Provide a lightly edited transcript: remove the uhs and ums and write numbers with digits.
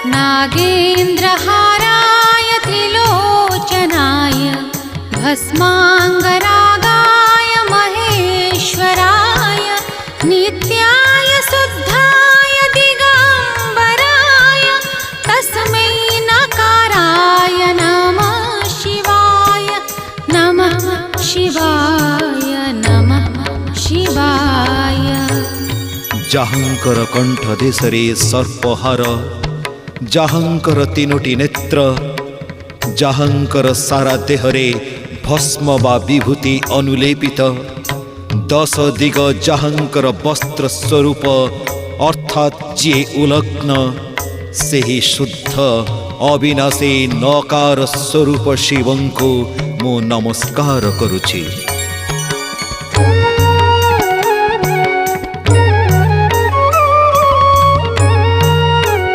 नागेन्द्रहाराय त्रिलोचनाय भस्माङ्गरागाय महेश्वराय नित्याय शुद्धाय दिगम्बराय तस्मै नकाराय नमः शिवाय नमः शिवाय नमः शिवाय। जाहांकर कंठ देशरे सर्पहार, जाहांकर तीनोटी नेत्र, जाहांकर सारा देहरे भस्म बा विभूति अनुलेपित, 10 दिग जाहांकर वस्त्र स्वरूप अर्थात जे उलग्न सेही शुद्ध अविनाशी नकार स्वरूप शिवंकु मु नमस्कार करुछि।